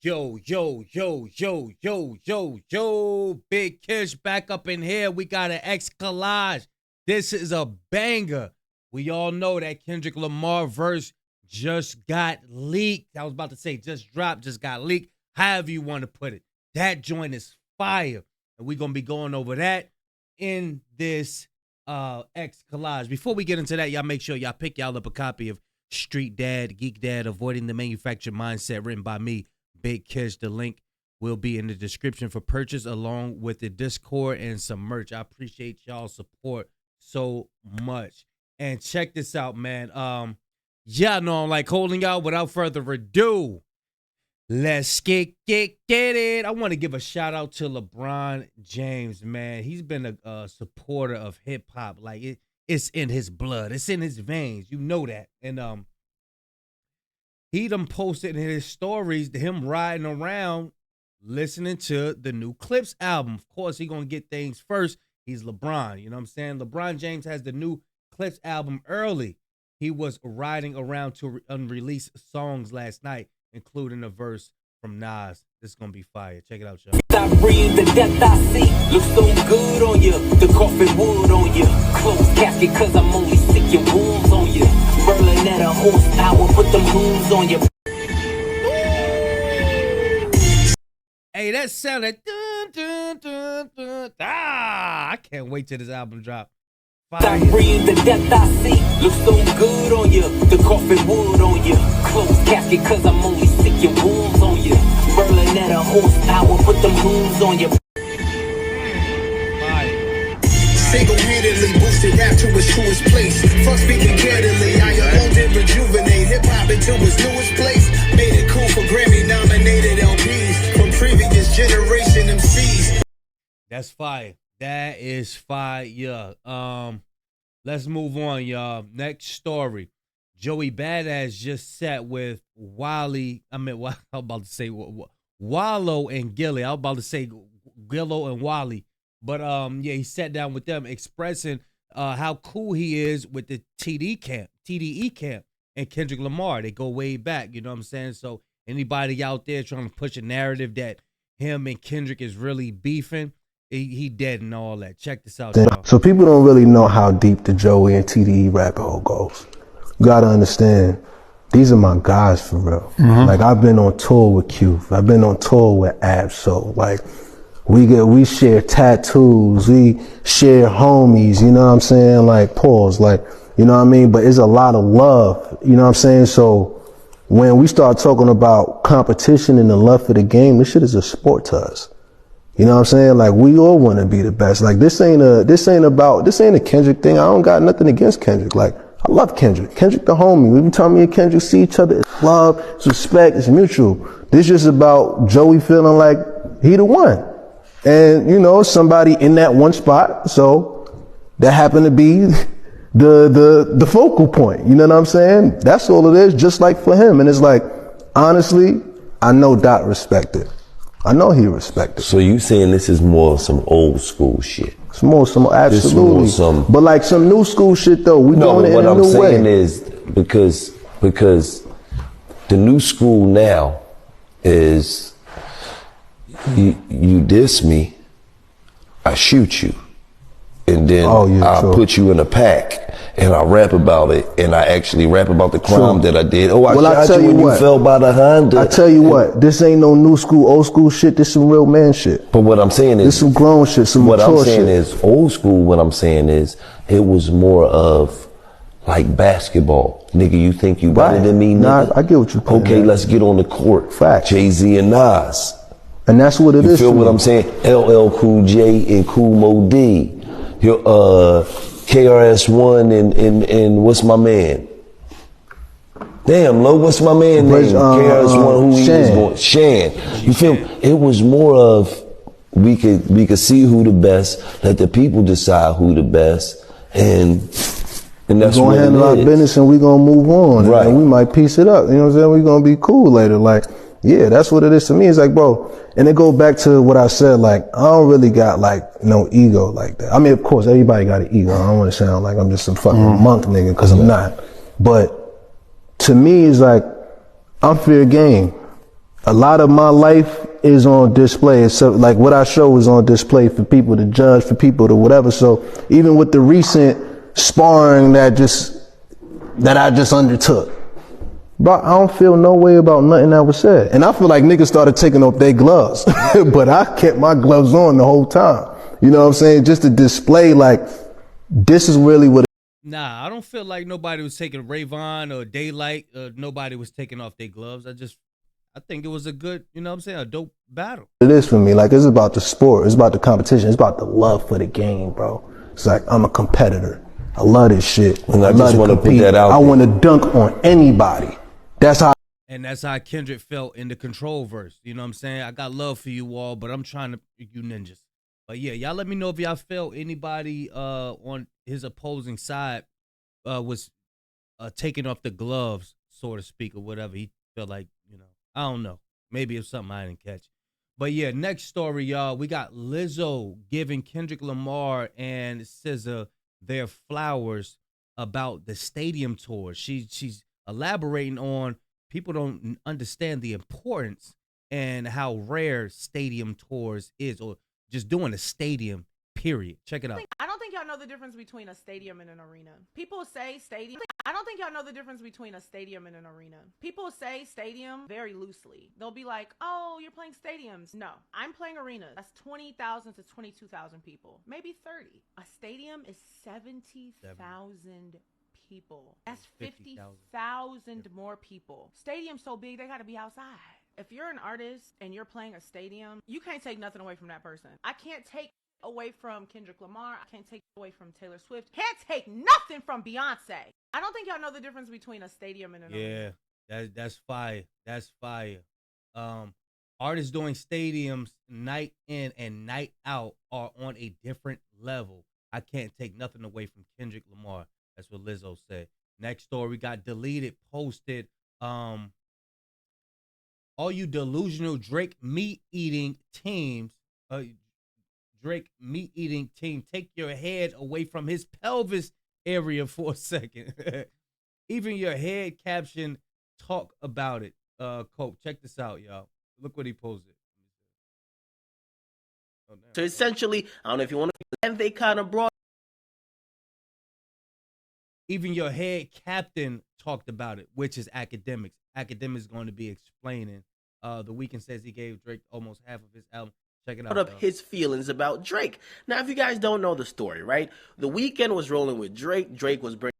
Yo, yo, yo, yo, yo, yo, yo. Big Kish back up in here. We got an X collage. This is a banger. We all know that Kendrick Lamar verse just got leaked. I was about to say just dropped, just got leaked. However you want to put it. That joint is fire. And we're going to be going over that in this X collage. Before we get into that, y'all make sure y'all pick y'all up a copy of Street Dad, Geek Dad, Avoiding the Manufactured Mindset, written by me, Big Kish. The link will be in the description for purchase, along with the Discord and some merch. I appreciate y'all's support so much. And check this out, man. Y'all know I'm like holding y'all. Without further ado, let's get it. I want to give a shout out to LeBron James, man. He's been a supporter of hip hop. Like it's in his blood. It's in his veins. You know that. And he done posted in his stories him riding around listening to the new Clipse album. Of course, he gonna get things first. He's LeBron. You know what I'm saying? LeBron James has the new Clipse album early. He was riding around to unreleased songs last night, including a verse from Nas. This is gonna be fire. Check it out, y'all. I breathe, the death I see looks so good on you. The coffin wood on you. Closed casket cause I'm only sick your wounds on you. Berlin at a horsepower, put them wounds on you. Hey, that sounded dun, dun, dun, dun. I can't wait till this album drop. I breathe, the death I see looks so good on you. The coffin wood on you. Closed casket cause I'm only sick your wounds on you. Berlin at a horsepower, put them wounds on you. Single-handedly boosted rap to its truest place. Fuck speaking candidly, I alone did rejuvenate hip-hop into its newest place. Made it cool for Grammy-nominated LPs from previous generation MCs. That's fire. That is fire. Let's move on, y'all. Next story. Joey Badass just sat with I'm about to say Wallow and Gilly. I was about to say Gillo and Wally. But yeah, he sat down with them expressing how cool he is with the TDE camp, and Kendrick Lamar. They go way back, you know what I'm saying? So anybody out there trying to push a narrative that him and Kendrick is really beefing, he dead and all that. Check this out, y'all. So people don't really know how deep the Joey and TDE rabbit hole goes. You gotta understand, these are my guys for real. Like I've been on tour with Q, I've been on tour with Absol, like we share tattoos, we share homies, you know what I'm saying? Like pause, like, you know what I mean? But it's a lot of love, you know what I'm saying? So when we start talking about competition and the love for the game, this shit is a sport to us. You know what I'm saying? Like we all want to be the best. Like this ain't a Kendrick thing. I don't got nothing against Kendrick. Like I love Kendrick. Kendrick the homie. Every time me and Kendrick see each other, it's love, it's respect, it's mutual. This just about Joey feeling like he the one. And, you know, somebody in that one spot. So that happened to be the focal point. You know what I'm saying? That's all it is, just like for him. And it's like, honestly, I know Dot respected. I know he respected. So you saying this is more some old school shit? It's more some, absolutely. But like some new school shit though. We doing it in a new way. What I'm saying is because the new school now is you diss me, I shoot you, and then I put you in a pack and I rap about it, and I actually rap about the crime that I did. Oh, I shot you when you fell by the Honda. I tell you what, this ain't no new school, old school shit. This some real man shit. But what I'm saying is, this some grown shit, some mature shit. What I'm saying is, old school, what I'm saying is, it was more of like basketball. Nigga, you think you better than me, nigga? Nah, I get what you put. Okay, let's get on the court. Fact. Jay-Z and Nas. And that's what it is. You feel what I'm saying? LL Cool J and Cool Mo D. KRS-One and what's my man? Damn, Lo, what's my man name? KRS-One, who he was going? Shan. You feel me? It was more of, we could see who the best, let the people decide who the best, and that's what it is. We're gonna handle our business and we're gonna move on. Right. And we might piece it up. You know what I'm saying? We're gonna be cool later. Like, yeah, that's what it is to me. It's like, bro, and it goes back to what I said, like, I don't really got like no ego like that. I mean, of course, everybody got an ego. I don't want to sound like I'm just some fucking monk nigga, cause I'm not. But to me, it's like, I'm fair game. a lot of my life is on display. It's so, like what I show is on display for people to judge, for people to whatever. So even with the recent sparring that I just undertook, bro, I don't feel no way about nothing that was said. And I feel like niggas started taking off their gloves, but I kept my gloves on the whole time. You know what I'm saying? Just to display like, this is really what. Nah, I don't feel like nobody was taking Rayvon or Daylight. Nobody was taking off their gloves. I think it was a good, you know what I'm saying, a dope battle. It is for me. Like, it's about the sport. It's about the competition. It's about the love for the game, bro. It's like, I'm a competitor. I love this shit. And I just want to put that out. I want to dunk on anybody. That's how. And that's how Kendrick felt in the Control verse. You know what I'm saying? I got love for you all, but I'm trying to, you ninjas. But yeah, y'all let me know if y'all felt anybody on his opposing side was taking off the gloves, so to speak, or whatever. He felt like, you know, I don't know. Maybe it's something I didn't catch. But yeah, next story, y'all. We got Lizzo giving Kendrick Lamar and SZA their flowers about the stadium tour. She's elaborating on people don't understand the importance and how rare stadium tours is, or just doing a stadium, period. Check it out. I don't think y'all know the difference between a stadium and an arena. People say stadium. I don't think y'all know the difference between a stadium and an arena. People say stadium very loosely. They'll be like, oh, you're playing stadiums. No, I'm playing arenas. That's 20,000 to 22,000 people, maybe 30. A stadium is 70,000 people. That's 50,000 more people. Stadium's so big, they got to be outside. If you're an artist and you're playing a stadium, you can't take nothing away from that person. I can't take away from Kendrick Lamar. I can't take away from Taylor Swift. Can't take nothing from Beyonce. I don't think y'all know the difference between a stadium and an arena. Yeah, that's fire. That's fire. Artists doing stadiums night in and night out are on a different level. I can't take nothing away from Kendrick Lamar. That's what Lizzo said. Next story got deleted, posted. All you delusional Drake meat-eating teams, take your head away from his pelvis area for a second. Even your head caption, talk about it. Cope, check this out, y'all. Look what he posted. So essentially, I don't know if you want to, and they kind of brought. Even your head captain talked about it, which is academics. Academics going to be explaining. The Weeknd says he gave Drake almost half of his album. Check it out. Up his feelings about Drake. Now, if you guys don't know the story, right? The Weeknd was rolling with Drake. Drake was bringing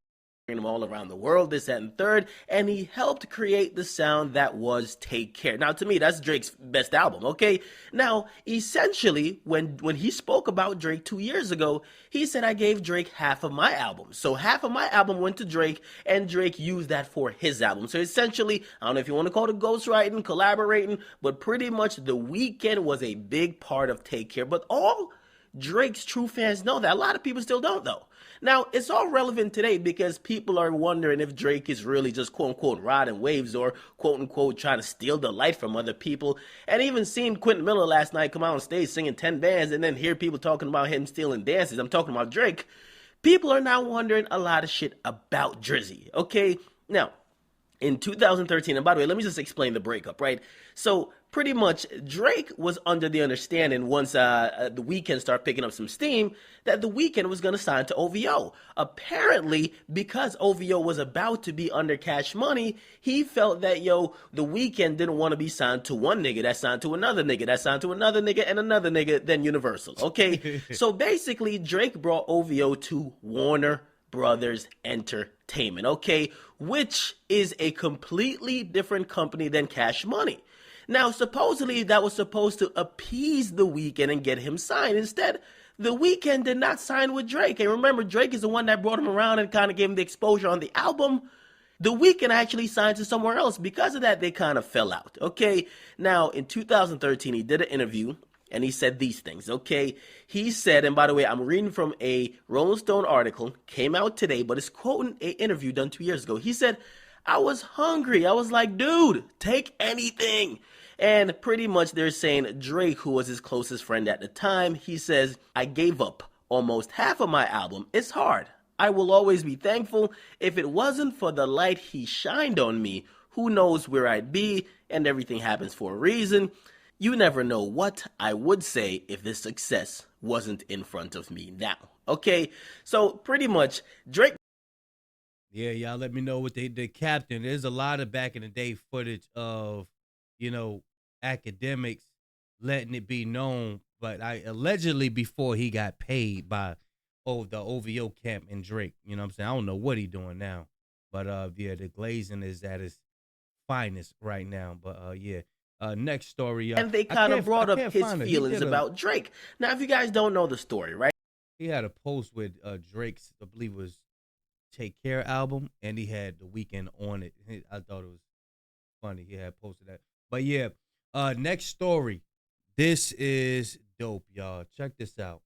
him all around the world, this, that, and third, and he helped create the sound that was Take Care. Now, to me, that's Drake's best album, okay? Now, essentially, when he spoke about Drake 2 years ago, he said, I gave Drake half of my album. So half of my album went to Drake, and Drake used that for his album. So essentially, I don't know if you want to call it ghostwriting, collaborating, but pretty much The Weeknd was a big part of Take Care. But all Drake's true fans know that. A lot of people still don't, though. Now, it's all relevant today because people are wondering if Drake is really just quote-unquote riding waves or quote-unquote trying to steal the light from other people. And even seeing Quentin Miller last night come out on stage singing 10 bands and then hear people talking about him stealing dances. I'm talking about Drake. People are now wondering a lot of shit about Drizzy, okay? Now, in 2013, and by the way, let me just explain the breakup, right? So pretty much Drake was under the understanding once The Weeknd started picking up some steam that The Weeknd was going to sign to OVO. Apparently, because OVO was about to be under Cash Money, he felt that, The Weeknd didn't want to be signed to one nigga that signed to another nigga that signed to another nigga and another nigga, then Universal, okay? So basically, Drake brought OVO to Warner Brothers Entertainment, okay? Which is a completely different company than Cash Money. Now, supposedly that was supposed to appease The Weeknd and get him signed. Instead, The Weeknd did not sign with Drake. And remember, Drake is the one that brought him around and kind of gave him the exposure on the album. The Weeknd actually signed to somewhere else. Because of that, they kind of fell out, okay? Now, in 2013, he did an interview. And he said these things, okay? He said, and by the way, I'm reading from a Rolling Stone article, came out today, but it's quoting an interview done 2 years ago. He said, I was hungry. I was like, dude, take anything. And pretty much they're saying Drake, who was his closest friend at the time, he says, I gave up almost half of my album. It's hard. I will always be thankful. If it wasn't for the light he shined on me, who knows where I'd be, and everything happens for a reason. You never know what I would say if this success wasn't in front of me now. Okay, so pretty much Drake. Yeah, y'all let me know what they did. Captain, there's a lot of back in the day footage of, academics letting it be known, but I allegedly before he got paid by the OVO camp and Drake. You know what I'm saying? I don't know what he doing now. But the glazing is at its finest right now. But next story. And they kind of brought up his feelings about Drake. Now, if you guys don't know the story, right? He had a post with Drake's, I believe it was Take Care album, and he had The Weeknd on it. I thought it was funny. He had posted that. But yeah, next story. This is dope, y'all. Check this out.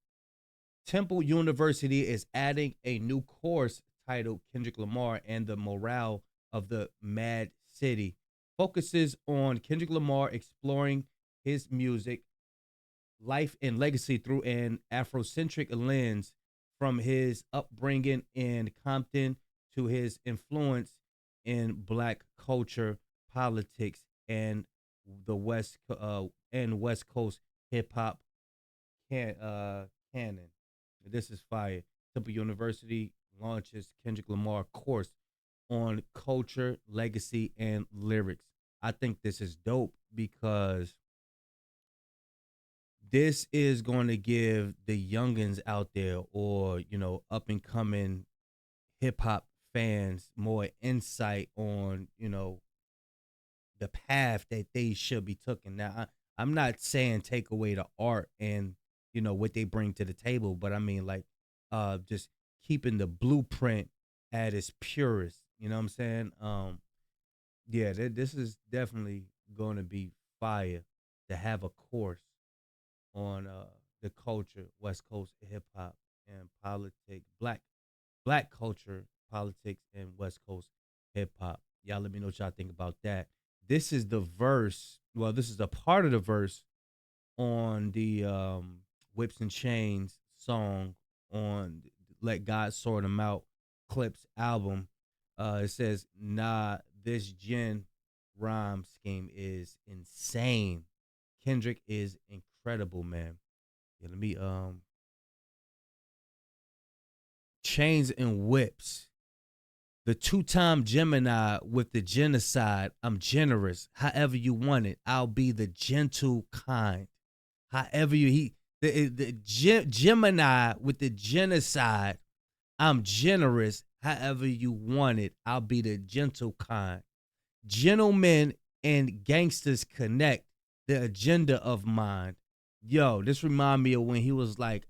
Temple University is adding a new course titled Kendrick Lamar and the Morale of the Mad City. Focuses on Kendrick Lamar exploring his music, life, and legacy through an Afrocentric lens, from his upbringing in Compton to his influence in Black culture, politics, and the West Coast hip hop canon. This is fire. Temple University launches Kendrick Lamar course on culture, legacy, and lyrics. I think this is dope because this is going to give the youngins out there, or up and coming hip hop fans, more insight on the path that they should be taking. Now, I'm not saying take away the art and what they bring to the table, but I mean just keeping the blueprint at its purest. You know what I'm saying? This is definitely going to be fire to have a course on the culture, West Coast hip hop and politics, black culture, politics, and West Coast hip hop. Y'all let me know what y'all think about that. This is the verse. Well, this is the part of the verse on the Whips and Chains song on Let God Sort 'Em Out Clipse album. It says, "Nah, this gen rhyme scheme is insane. Kendrick is incredible, man." Yeah, let me Chains and Whips. The two-time Gemini with the genocide. I'm generous. However you want it. I'll be the gentle kind. However Gemini with the genocide. I'm generous. However you want it. I'll be the gentle kind. Gentlemen and gangsters connect. The agenda of mine. Yo, this remind me of when he was like,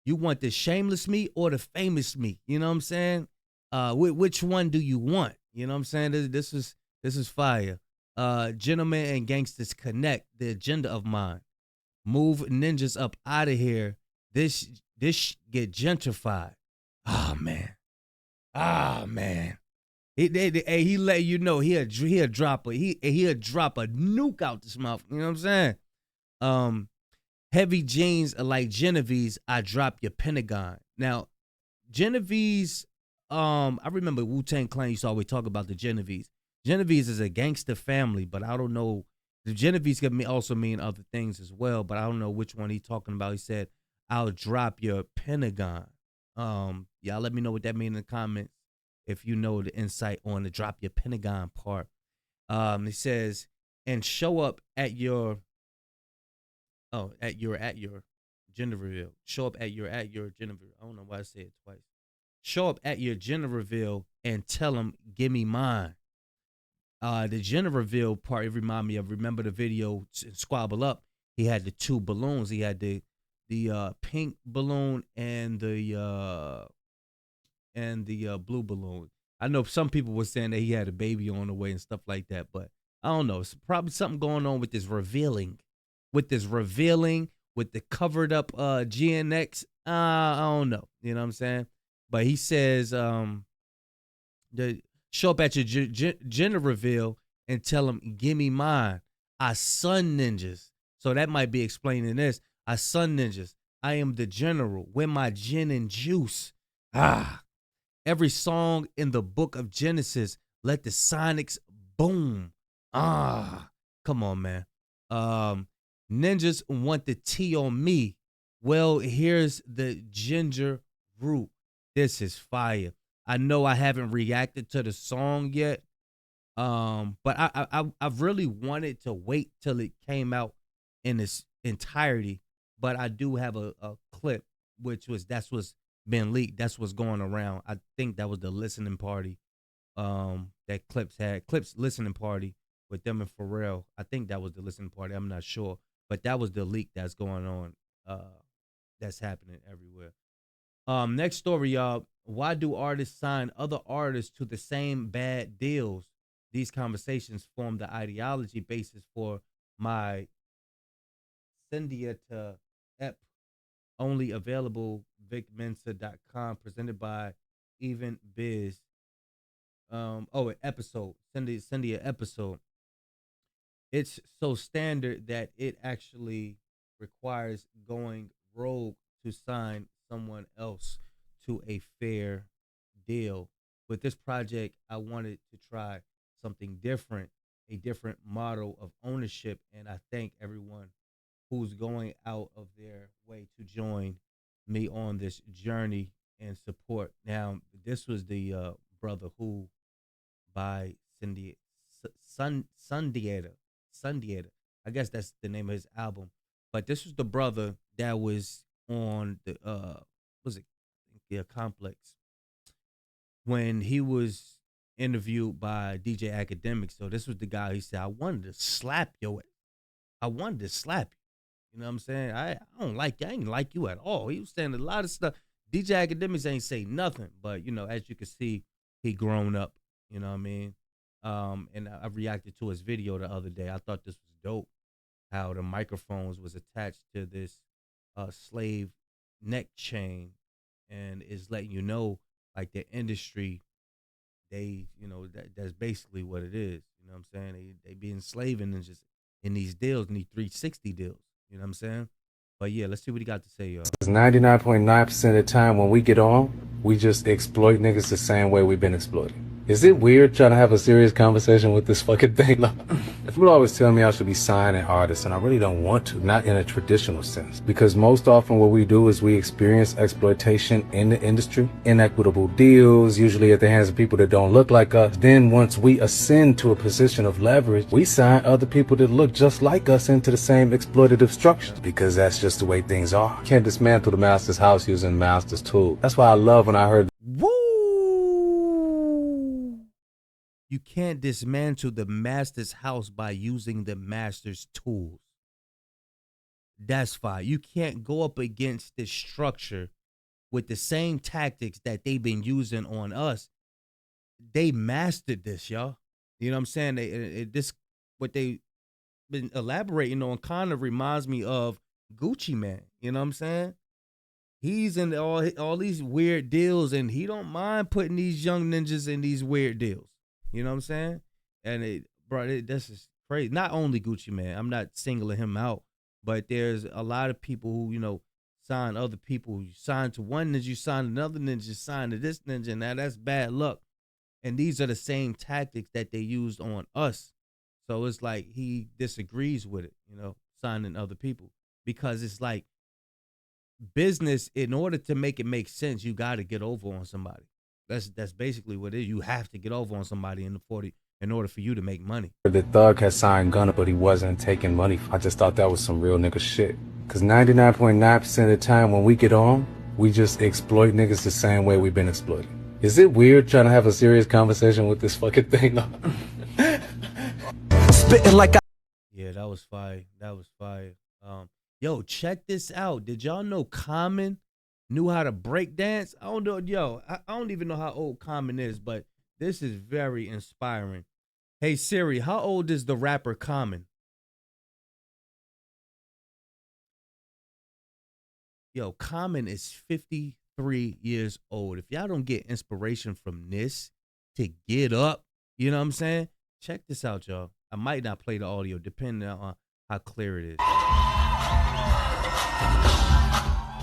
you want the shameless me or the famous me? You know what I'm saying? Which one do you want? You know what I'm saying? This is fire. Gentlemen and gangsters connect. The agenda of mine. Move ninjas up out of here. This get gentrified. Oh man. He let you know he'll drop a nuke out this mouth. You know what I'm saying? Heavy jeans are like Genevieve's. I drop your Pentagon. Now, Genevieve's. I remember Wu-Tang Clan used to always talk about the Genevieve's. Genevieve's is a gangster family, but I don't know. The Genevieve's can also mean other things as well, but I don't know which one he's talking about. He said, "I'll drop your Pentagon." Y'all let me know what that means in the comments if you know the insight on the drop your Pentagon part. It says, "And show up at your gender reveal. Show up at your gender reveal." I don't know why I said it twice. Show up at your gender reveal and tell them, "Give me mine." The gender reveal part, it reminded me of, remember the video Squabble Up? He had the two balloons. He had the pink balloon and the blue balloon. I know some people were saying that he had a baby on the way and stuff like that, but I don't know. It's probably something going on with this revealing, with the covered up GNX. I don't know. You know what I'm saying? But he says, show up at your gender reveal and tell them, "Give me mine. I son ninjas." So that might be explaining this. I son ninjas. I am the general. With my gin and juice. Every song in the book of Genesis Let the Sonics boom. Come on, man. Ninjas want the tea on me. Well, here's the ginger root. This is fire. I know I haven't reacted to the song yet, but I've really wanted to wait till it came out in its entirety. But I do have a clip, that's what's been leaked. That's what's going around. I think that was the listening party that Clipse had. Clipse listening party with them and Pharrell. I think that was the listening party. I'm not sure. But that was the leak that's going on. That's happening everywhere. Next story, y'all. Why do artists sign other artists to the same bad deals? These conversations form the ideology basis for my Cyndia to EP, only available vicmensa.com, presented by Even Biz. An episode. Cyndia episode. It's so standard that it actually requires going rogue to sign someone else to a fair deal. With this project, I wanted to try something different, a different model of ownership, and I thank everyone who's going out of their way to join me on this journey and support. Now, this was the Brother Who by Sundiata. I guess that's the name of his album. But this was the brother that was on the Complex when he was interviewed by DJ Academic. So this was the guy. He said, I wanted to slap you. You know what I'm saying? I don't like you. I ain't like you at all. He was saying a lot of stuff. DJ Academics ain't say nothing, but as you can see, he grown up. You know what I mean? And I reacted to his video the other day. I thought this was dope. How the microphones was attached to this slave neck chain, and is letting you know, like, the industry, they, that's basically what it is. You know what I'm saying? They be enslaving and just in these deals, in these 360 deals. You know what I'm saying? But yeah, let's see what he got to say, y'all. 99.9% of the time when we get on, we just exploit niggas the same way we've been exploited. Is it weird trying to have a serious conversation with this fucking thing? Like, people always tell me I should be signing artists, and I really don't want to, not in a traditional sense. Because most often what we do is we experience exploitation in the industry, inequitable deals, usually at the hands of people that don't look like us. Then once we ascend to a position of leverage, we sign other people that look just like us into the same exploitative structures, because that's just the way things are. You can't dismantle the master's house using the master's tool. That's why I love when I heard you can't dismantle the master's house by using the master's tools. That's fine. You can't go up against this structure with the same tactics that they've been using on us. They mastered this, y'all. You know what I'm saying? This what they been elaborating on kind of reminds me of Gucci Mane. You know what I'm saying? He's in all these weird deals, and he don't mind putting these young ninjas in these weird deals. You know what I'm saying? And this is crazy. Not only Gucci Mane, I'm not singling him out, but there's a lot of people who, sign other people. You sign to one ninja, you sign another ninja, you sign to this ninja. Now that's bad luck. And these are the same tactics that they used on us. So it's like he disagrees with it, signing other people. Because it's like business, in order to make it make sense, you got to get over on somebody. That's basically what it is. You have to get over on somebody in order for you to make money. The thug had signed Gunna, but he wasn't taking money. I just thought that was some real nigga shit. Because 99.9% of the time when we get on, we just exploit niggas the same way we've been exploited. Is it weird trying to have a serious conversation with this fucking thing? Spitting like Yeah, that was fire. Yo, check this out. Did y'all know Common knew how to break dance? I don't know, I don't even know how old Common is, but this is very inspiring. Hey Siri, how old is the rapper Common? Yo, Common is 53 years old. If y'all don't get inspiration from this to get up, you know what I'm saying? Check this out, y'all. I might not play the audio depending on how clear it is.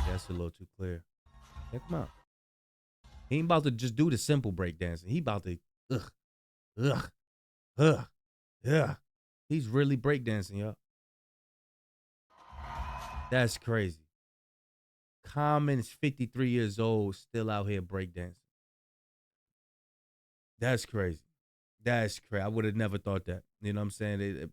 That's a little too clear. Check him out. He ain't about to just do the simple breakdancing. He about to Ugh. Ugh. Yeah. He's really breakdancing, y'all. That's crazy. Common is 53 years old, still out here breakdancing. That's crazy. That's crazy. I would have never thought that. You know what I'm saying?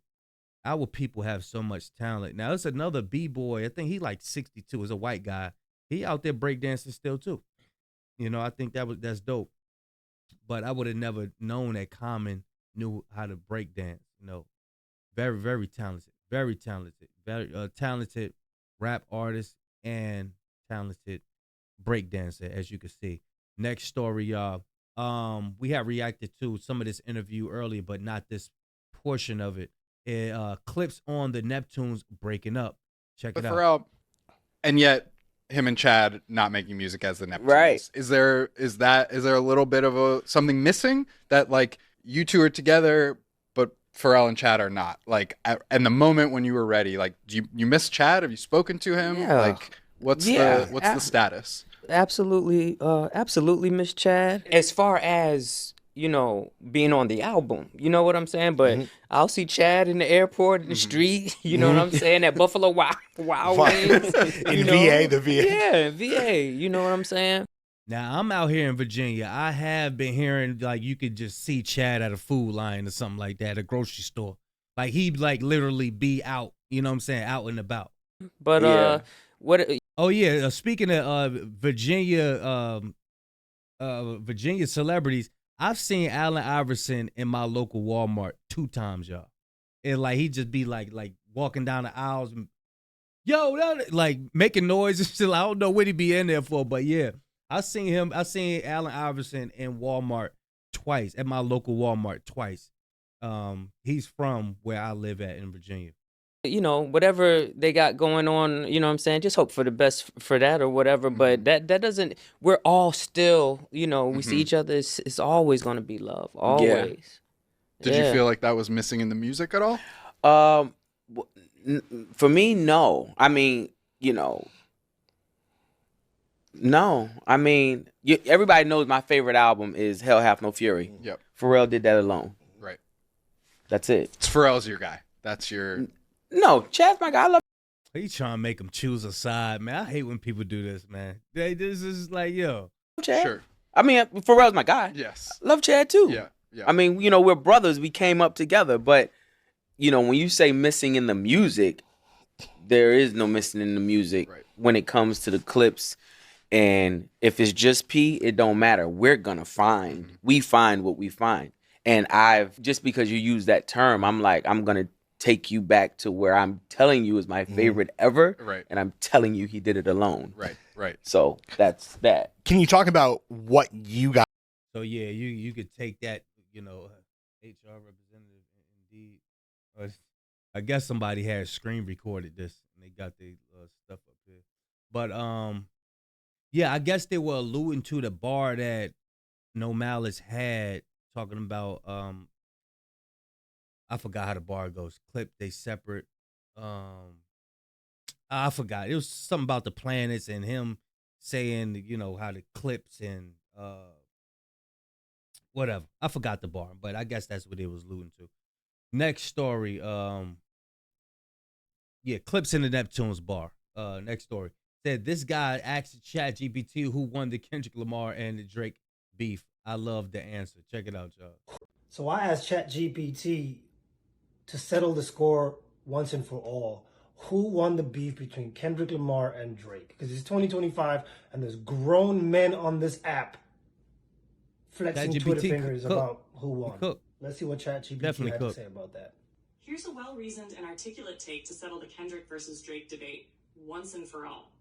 Our people have so much talent. Now, it's another B-boy. I think he like 62. Is a white guy. He out there breakdancing still too. You know, I think that's dope. But I would have never known that Common knew how to breakdance. You know, very, very talented. Very talented. Very talented rap artist and talented breakdancer, as you can see. Next story, y'all. We have reacted to some of this interview earlier, but not this portion of it. Clipse on the Neptunes breaking up. Check it out. Pharrell, and yet him and Chad not making music as the Neptunes. Right. Is there a little bit of something missing that like you two are together, but Pharrell and Chad are not? Like at the moment when you were ready, like do you miss Chad? Have you spoken to him? Yeah. Like what's the status? Absolutely miss Chad. As far as, you know, being on the album, you know what I'm saying? But I'll see Chad in the airport, in the street, you know what I'm saying? At Buffalo Wild Wings. In VA, the VA. Yeah, VA, you know what I'm saying? Now, I'm out here in Virginia. I have been hearing, like, you could just see Chad at a food line or something like that, at a grocery store. Like, he'd, like, literally be out, you know what I'm saying, out and about. But, what... Oh, yeah, speaking of Virginia celebrities, I've seen Allen Iverson in my local Walmart 2 times, y'all. And, like, he just be, like walking down the aisles and, yo, like, making noise and shit. I don't know what he be in there for, but, yeah. I seen Allen Iverson in Walmart twice, at my local Walmart twice. He's from where I live at in Virginia. You know, whatever they got going on, you know what I'm saying? Just hope for the best for that or whatever. But that doesn't, we're all still, you know, we see each other. It's always going to be love. Always. Did you feel like that was missing in the music at all? For me, no. I mean, you know, no. I mean, everybody knows my favorite album is Hell Hath No Fury. Yep. Pharrell did that alone. Right. That's it. It's Pharrell's your guy. That's your... No, Chad's my guy. I love. He trying to make him choose a side, man. I hate when people do this, man. This is like, yo. Chad. Sure. I mean, Pharrell's my guy. Yes. I love Chad too. Yeah. I mean, you know, we're brothers. We came up together. But, you know, when you say missing in the music, there is no missing in the music when it comes to the Clipse. And if it's just P, it don't matter. We're going to find. We find what we find. And just because you use that term, I'm like, I'm going to take you back to where I'm telling you is my favorite ever. Right. And I'm telling you he did it alone. Right. So that's that. Can you talk about what you got? So, yeah, you could take that, you know, HR representative, indeed. I guess somebody had screen recorded this and they got the stuff up here. But, yeah, I guess they were alluding to the bar that No Malice had, talking about, I forgot how the bar goes. Clip, they separate. I forgot. It was something about the planets and him saying, you know, how the Clipse and whatever. I forgot the bar, but I guess that's what it was alluding to. Next story. Yeah, Clipse in the Neptunes bar. Next story. Said this guy asked ChatGPT who won the Kendrick Lamar and the Drake beef. I love the answer. Check it out, y'all. So I asked ChatGPT to settle the score once and for all. Who won the beef between Kendrick Lamar and Drake? Because it's 2025 and there's grown men on this app flexing Twitter fingers about who won. Let's see what ChatGPT had to say about that. Here's a well-reasoned and articulate take to settle the Kendrick versus Drake debate once and for all.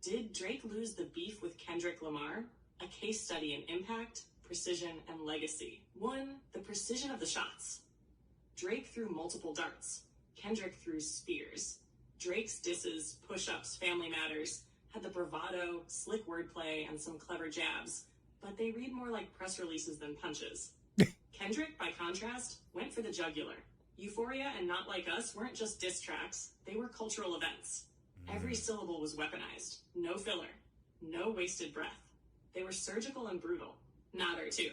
Did Drake lose the beef with Kendrick Lamar? A case study in impact, precision, and legacy. 1. The precision of the shots. Drake threw multiple darts. Kendrick threw spears. Drake's disses, push-ups, family matters, had the bravado, slick wordplay, and some clever jabs, but they read more like press releases than punches. Kendrick, by contrast, went for the jugular. Euphoria and Not Like Us weren't just diss tracks, they were cultural events. Every syllable was weaponized. No filler. No wasted breath. They were surgical and brutal. Nader, too.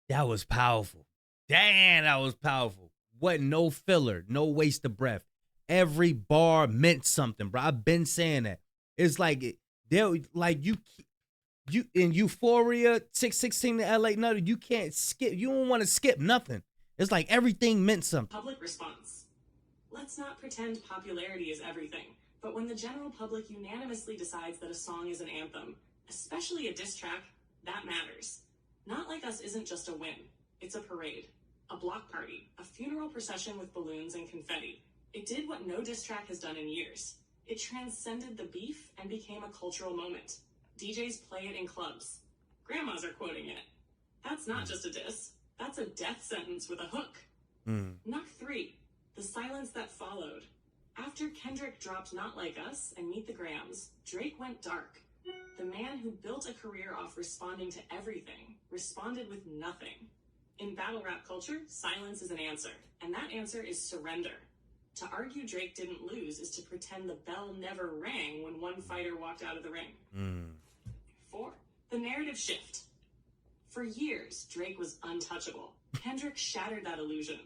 That was powerful. Damn, that was powerful. What? No filler, no waste of breath. Every bar meant something, bro. I've been saying that. It's like they're like you in Euphoria, 616 to LA. No, you can't skip. You don't want to skip nothing. It's like everything meant something. Public response. Let's not pretend popularity is everything, but when the general public unanimously decides that a song is an anthem, especially a diss track, that matters. Not Like Us isn't just a win. It's a parade, a block party, a funeral procession with balloons and confetti. It did what no diss track has done in years. It transcended the beef and became a cultural moment. DJs play it in clubs. Grandmas are quoting it. That's not just a diss. That's a death sentence with a hook. Knock 3. The silence that followed. After Kendrick dropped Not Like Us and Meet the Grams, Drake went dark. The man who built a career off responding to everything responded with nothing. In battle rap culture, silence is an answer, and that answer is surrender. To argue Drake didn't lose is to pretend the bell never rang when one fighter walked out of the ring. 4. The narrative shift. For years, Drake was untouchable. Kendrick shattered that illusion.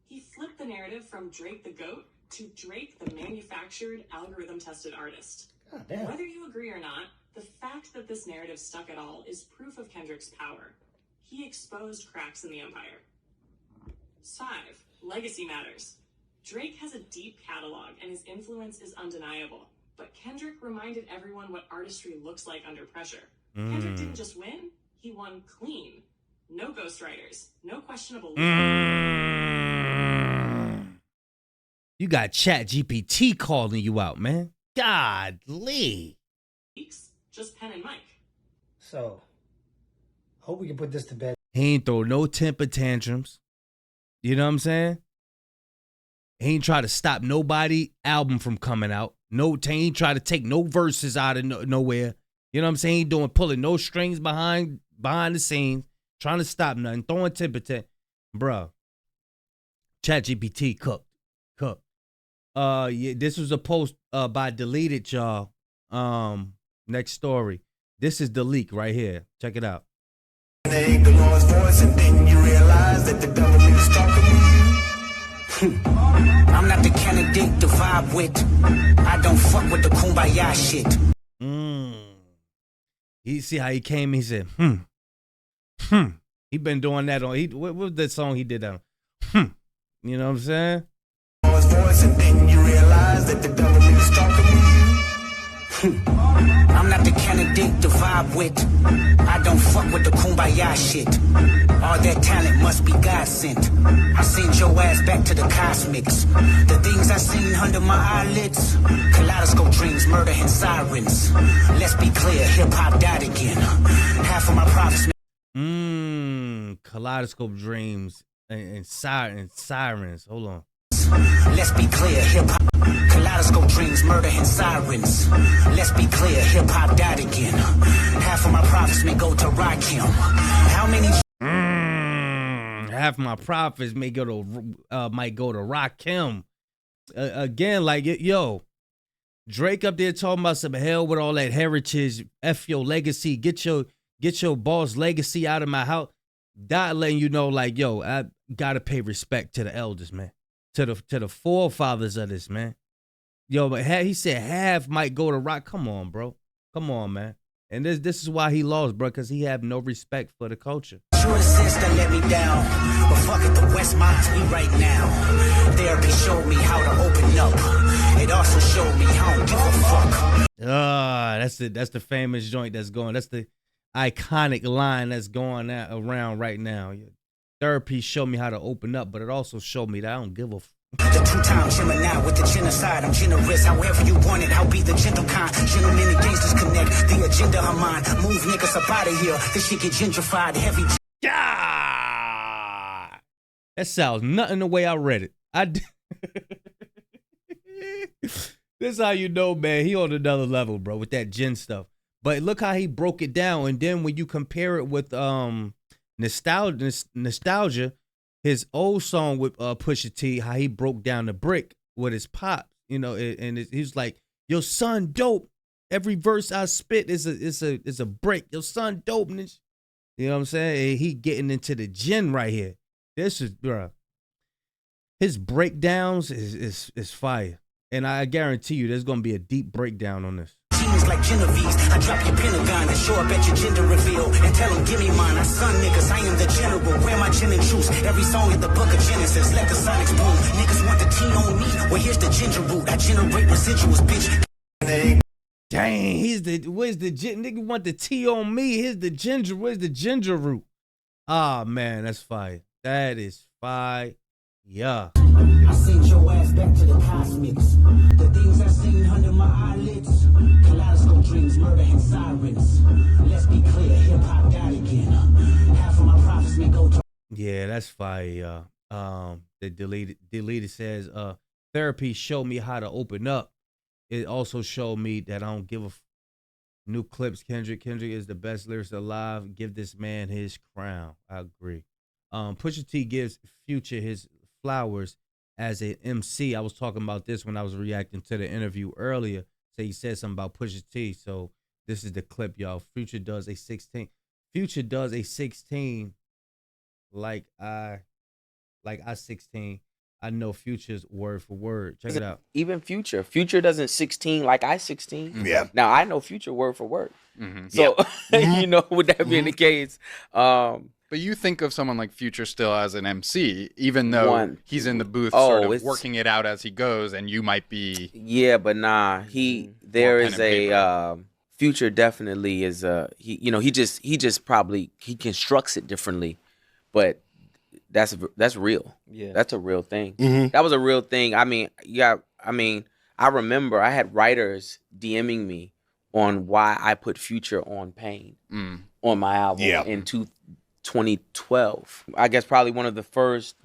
He flipped the narrative from Drake the GOAT to Drake the manufactured, algorithm-tested artist. Whether you agree or not, the fact that this narrative stuck at all is proof of Kendrick's power. He exposed cracks in the empire. 5. Legacy matters. Drake has a deep catalog and his influence is undeniable, but Kendrick reminded everyone what artistry looks like under pressure. Kendrick didn't just win, he won clean. No ghostwriters, no questionable You got Chat GPT calling you out, man. Godly. leaks, just pen and mic. So, hope we can put this to bed. He ain't throw no temper tantrums. You know what I'm saying? He ain't try to stop nobody album from coming out. No, he ain't try to take no verses out of nowhere. You know what I'm saying? He ain't pulling no strings behind the scenes, trying to stop nothing, throwing temper tantrums. Bruh. ChatGPT cooked. Yeah, this was a post by Deleted, y'all. Next story. This is the leak right here. Check it out. They the Lord's voice, and then you realize that the government is talking to you. I'm not the candidate to vibe with. I don't fuck with the kumbaya shit. You see how he came? He said, He been doing that on. What was that song he did on? You know what I'm saying? Lord's voice, and then you realize that the government is talking to you. I'm not the candidate to vibe with. I don't fuck with the kumbaya shit. All that talent must be God sent. I sent your ass back to the cosmics. The things I seen under my eyelids. Kaleidoscope dreams, murder and sirens. Let's be clear, hip hop died again. Half of my profits. Kaleidoscope dreams and sirens. Hold on. Let's be clear, hip hop. Kaleidoscope dreams, murder and sirens. Let's be clear, hip hop died again. Half of my profits may go to Rakim. How many? Half my profits might go to Rakim. Again, like yo, Drake up there talking about some hell with all that heritage. F your legacy. Get your boss legacy out of my house. That letting you know, like, yo, I gotta pay respect to the elders, man. To the forefathers of this, man. Yo, but he said half might go to rock. Come on, bro. Come on, man. And this is why he lost, bro, because he have no respect for the culture. True sister let me down, but fuck it, the West minds me right now. Therapy showed me how to open up. It also showed me I don't give a fuck. That's the famous joint that's going. That's the iconic line that's going around right now. Therapy showed me how to open up, but it also showed me that I don't give a The two-time Gemini with the genocide. I'm generous, however you want it. I'll be the gentle kind. Gentlemen and gangsters connect. The agenda of mine. Move niggas up out of here. This shit get gentrified. Heavy. Yeah. That sounds nothing the way I read it. This is how you know, man. He on another level, bro, with that gen stuff. But look how he broke it down. And then when you compare it with nostalgia, his old song with Pusha T, how he broke down the brick with his pop, you know, and he's like, "Your son dope. Every verse I spit is a brick. Your son dope." You know what I'm saying? And he getting into the gen right here. This is, bruh. His breakdowns is fire. And I guarantee you there's going to be a deep breakdown on this. Jeans like Genevieve's. I drop your pentagon and show up at your gender reveal. And tell them, give me mine. I son niggas, I am the general. Wear my gin and juice. Every song in the book of Genesis. Let the sonics boom. Niggas want the T on me. Well, here's the ginger root. I generate residuals, bitch. Dang, where's the nigga want the T on me? Here's the ginger. Where's the ginger root? Ah, man, that's fire. That is fire. Yeah. I sent your ass back to the cosmics. The things I seen under my eyelids. Kaleidoscope dreams, murder and sirens. Let's be clear, hip hop died again. Half of my prophets may go to. Yeah, that's fire. The deleted says, therapy showed me how to open up. It also showed me that I don't give a new Clipse. Kendrick is the best lyricist alive. Give this man his crown. I agree. Pusha T gives Future his flowers as an MC. I was talking about this when I was reacting to the interview earlier. So he said something about Pusha T. So this is the clip, y'all. Future does a 16 like I 16. I know Future's word for word. Check it out. Even Future doesn't 16 like I 16. Yeah. Now I know Future word for word. Mm-hmm. So you know, with that being the case, but you think of someone like Future still as an MC, even though he's in the booth sort of working it out as he goes, and you might be. Yeah, but nah, there is a Future definitely is he just probably he constructs it differently, but that's real. Yeah, that's a real thing. Mm-hmm. That was a real thing. I mean, I remember I had writers DMing me on why I put Future on Pain on my album in 2012. I guess probably one of the first,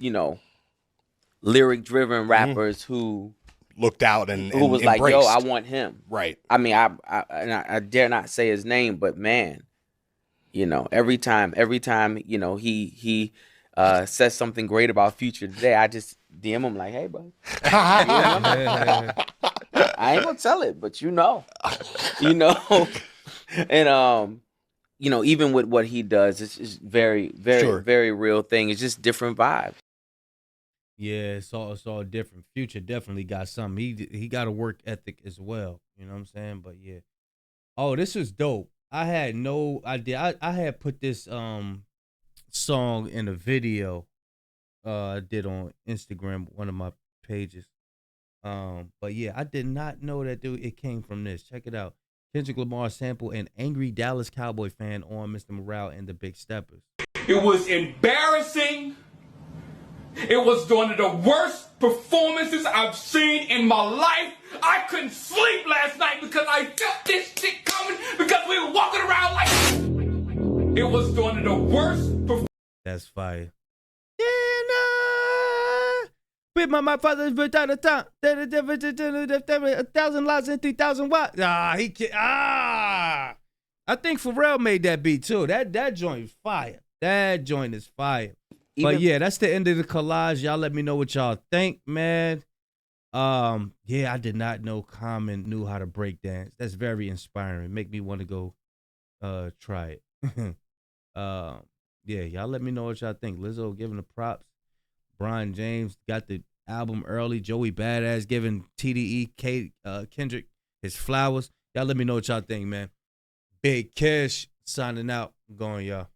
lyric-driven rappers who looked out and who was embraced. like, "Yo, I want him." Right. I mean, I dare not say his name, but man, every time, he says something great about Future today, I just DM him like, "Hey, bro." I ain't gonna tell it, but and even with what he does, it's just very, very, very real thing. It's just different vibes. Yeah, it's all different. Future definitely got something. He got a work ethic as well. You know what I'm saying? But yeah. Oh, this was dope. I had no idea. I had put this song in a video I did on Instagram, one of my pages. But yeah, I did not know that it came from this. Check it out. Kendrick Lamar sample an angry Dallas Cowboy fan on Mr. Morale and the Big Steppers. It was embarrassing. It was one of the worst performances I've seen in my life. I couldn't sleep last night because I felt this shit coming because we were walking around like... It was one of the worst performances. That's fire. With my father's birth out of town. 1,000 lives and 3,000 watts. I think Pharrell made that beat too. That joint is fire. That joint is fire. But yeah, that's the end of the collage. Y'all let me know what y'all think, man. Yeah, I did not know Common knew how to break dance. That's very inspiring. Make me want to go try it. Yeah, y'all let me know what y'all think. Lizzo giving the props. LeBron James got the album early. Joey Badass giving TDE Kendrick his flowers. Y'all let me know what y'all think, man. Big Kish signing out. I'm going, y'all.